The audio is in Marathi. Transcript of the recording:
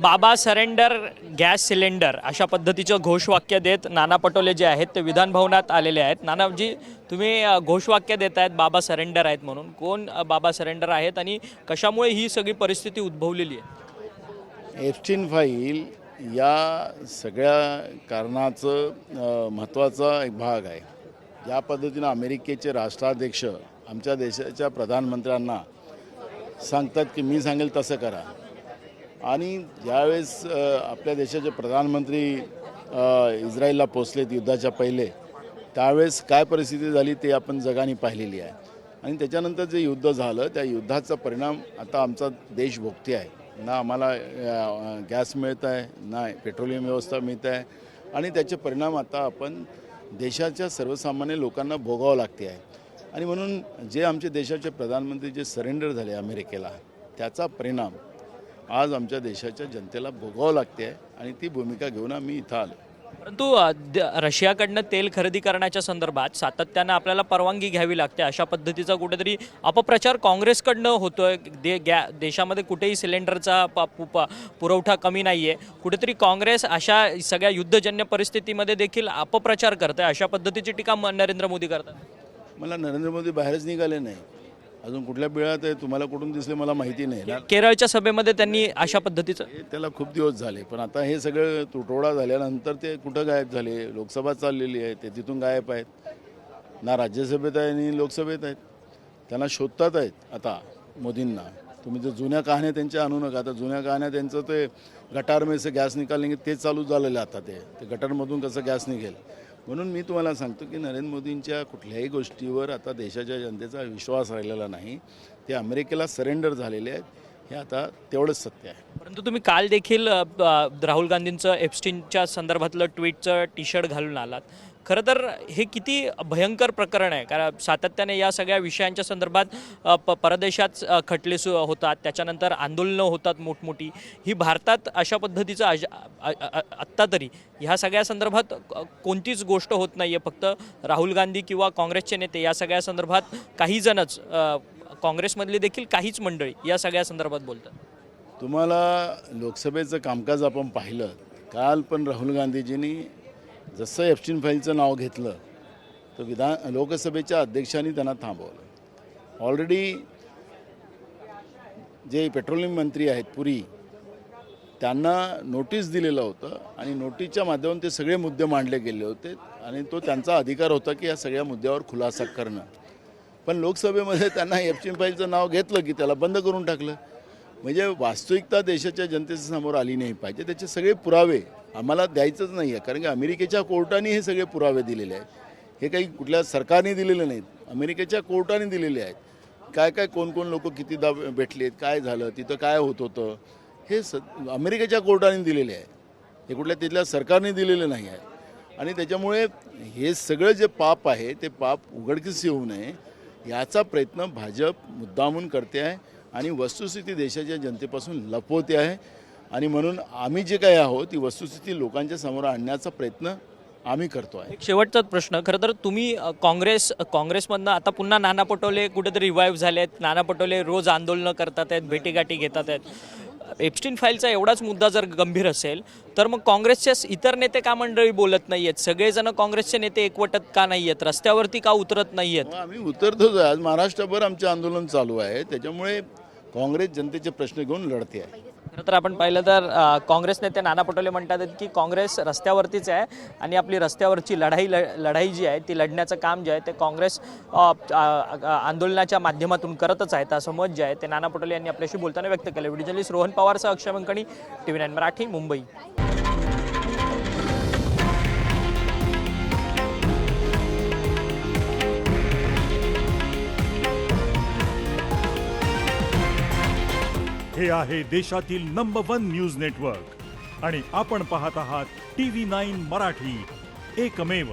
बाबा सरेंडर गॅस सिलेंडर अशा पद्धतीचं घोषवाक्य देत नाना पटोले जे आहेत ते विधान भवनात आलेले आहेत। नानाजी, तुम्ही घोषवाक्य देत आहेत बाबा सरेंडर आहेत म्हणून, कोण बाबा सरेंडर आहेत आणि कशामुळे ही सगळी परिस्थिती उद्भवलेली आहे? एप्स्टीन फाईल या सगळ्या कारणाचं महत्त्वाचा एक भाग आहे। या पद्धतीनं अमेरिकेचे राष्ट्राध्यक्ष आमच्या देशाच्या प्रधानमंत्र्यांना सांगतात की मी सांगेल तसं करा, आणि ज्यावेळेस आपल्या देशाचे प्रधानमंत्री इस्रायलला पोचलेत युद्धाच्या पहिले, त्यावेळेस काय परिस्थिती झाली ते आपण जगाने पाहिलेली आहे। आणि त्याच्यानंतर जे युद्ध झालं त्या युद्धाचा परिणाम आता आमचा देश भोगते आहे। ना आम्हाला गॅस मिळत आहे, ना पेट्रोलियम व्यवस्था मिळत आहे, आणि त्याचे परिणाम आता आपण देशाच्या सर्वसामान्य लोकांना भोगावं लागते आहे। आणि म्हणून जे आमचे देशाचे प्रधानमंत्री जे सरेंडर झाले अमेरिकेला, त्याचा परिणाम आज आमच्या देशाच्या जनतेला भोगावं लागते आहे, आणि ती भूमिका घेऊन आम्ही इथं आलो। परंतु रशियाकडनं तेल खरेदी करण्याच्या संदर्भात सातत्यानं आपल्याला परवानगी घ्यावी लागते, अशा पद्धतीचा कुठेतरी अपप्रचार काँग्रेसकडनं होतोय। देशामध्ये कुठेही सिलेंडरचा पुरवठा कमी नाही आहे, कुठेतरी काँग्रेस अशा सगळ्या युद्धजन्य परिस्थितीमध्ये देखील अपप्रचार करत आहे, अशा पद्धतीची टीका नरेंद्र मोदी करतात। मला नरेंद्र मोदी बाहेरच निघाले नाही, अजून कुठल्या बिळात आहे तुम्हाला कुठून दिसले मला माहिती नाही ना। केरळच्या सभेमध्ये त्यांनी अशा पद्धतीचं त्याला खूप दिवस झाले, पण आता हे सगळं तुटवडा झाल्यानंतर ते कुठं गायब झाले? लोकसभा चाललेली आहे, ते तिथून गायब आहेत ना, राज्यसभेत आहे आणि लोकसभेत आहेत। त्यांना शोधतात आहेत आता मोदींना। तुम्ही जर जुन्या कहाण्या त्यांच्या आणू नका, आता जुन्या कहाण्या त्यांचं ते गटार में से गॅस निकालेंगे ते चालू झालेलं आता, ते गटारमधून कसं गॅस निघेल। म्हणून मी तुम्हाला सांगतो की नरेंद्र मोदींच्या कुठल्याही गोष्टीवर आता देशाच्या जनतेचा विश्वास राहिलेला नाही। ते अमेरिकेला सरेंडर झालेले आहेत, हे आता तेवढंच सत्य आहे। परंतु तुम्ही काल देखील राहुल गांधींचं एप्स्टीनच्या संदर्भातलं ट्विटचं टी शर्ट घालून आलात। खरं तर हे किती भयंकर प्रकरण आहे, कारण सातत्याने या सगळ्या विषयांच्या संदर्भात परदेशात खटले होतात, त्याच्यानंतर आंदोलनं होतात मोठमोठी। ही भारतात अशा पद्धतीचं आत्ता तरी ह्या सगळ्या संदर्भात कोणतीच गोष्ट होत नाही आहे। फक्त राहुल गांधी किंवा काँग्रेसचे नेते या सगळ्या संदर्भात काही जणच, काँग्रेसमधली देखील काहीच मंडळी या सगळ्या संदर्भात बोलतात। तुम्हाला लोकसभेचं कामकाज आपण पाहिलं काल, पण राहुल गांधीजींनी जसं एप्स्टीन फाईलचं नाव घेतलं तर लोकसभेच्या अध्यक्षांनी त्यांना थांबवलं। ऑलरेडी जे पेट्रोलियम मंत्री आहेत पुरी, त्यांना नोटीस दिलेलं होतं, आणि नोटीसच्या माध्यमातून ते सगळे मुद्दे मांडले गेले होते, आणि तो त्यांचा अधिकार होता की या सगळ्या मुद्द्यावर खुलासा करणं। पण लोकसभेमध्ये त्यांना एप्स्टीन फाईलचं नाव घेतलं की त्याला बंद करून टाकलं। म्हणजे वास्तविकता देशाच्या जनतेच्या समोर आली नाही पाहिजे, त्याचे सगळे पुरावे आम्हाला द्यायचंच नाही आहे, कारण की अमेरिकेच्या कोर्टाने हे सगळे पुरावे दिलेले आहेत। हे काही कुठल्या सरकारने दिलेले नाहीत, अमेरिकेच्या कोर्टाने दिलेले आहेत। काय काय कोण कोण लोक किती भेटलेत, काय झालं तिथं, काय होत होतं, हे अमेरिकेच्या कोर्टाने दिलेले आहे, हे कुठल्या तिथल्या सरकारने दिलेलं नाही आहे। आणि त्याच्यामुळे हे सगळं जे पाप आहे ते पाप उघडकीस येऊ नये याचा प्रयत्न भाजप मुद्दामून करते आहे, आणि वस्तुस्थिती देशाच्या जनतेपासून लपवते आहे। आणि म्हणून आम्ही जे काही आहोत ती वस्तुस्थिती लोकांच्या समोर आणण्याचा प्रयत्न आम्ही करतो आहे। शेवटचाच प्रश्न, खरं तर तुम्ही काँग्रेसमधनं आता पुन्हा नाना पटोले कुठेतरी रिवाईव्ह झाले आहेत, नाना पटोले रोज आंदोलनं करतात आहेत, भेटीगाठी घेतात आहेत। एप्स्टीन फाईलचा एवढाच मुद्दा जर गंभीर असेल तर मग काँग्रेसच्या इतर नेते का मंडळी बोलत नाही आहेत? सगळेजण काँग्रेसचे नेते एकवटत का नाही आहेत, रस्त्यावरती का उतरत नाही आहेत? आम्ही उतरतोच, आज महाराष्ट्रभर आमचे आंदोलन चालू आहे, त्याच्यामुळे काँग्रेस जनतेचे प्रश्न घेऊन लढते आहे। खरं तर आपण पाहिलं तर काँग्रेस नेते नाना पटोले म्हणतात की काँग्रेस रस्त्यावरतीच आहे, आणि आपली रस्त्यावरची लढाई जी आहे ती लढण्याचं काम जे आहे ते काँग्रेस आंदोलनाच्या माध्यमातून करतच आहेत, असं मत जे आहे ते नाना पटोले यांनी आपल्याशी बोलताना व्यक्त केलं। व्हिडिओ जर्नलिस्ट रोहन पवारसह अक्षय मंकणी, TV9 मराठी, मुंबई। हे आहे देशातील नंबर 1 न्यूज नेटवर्क, आणि आपण पाहत आहात TV9 मराठी, एकमेव।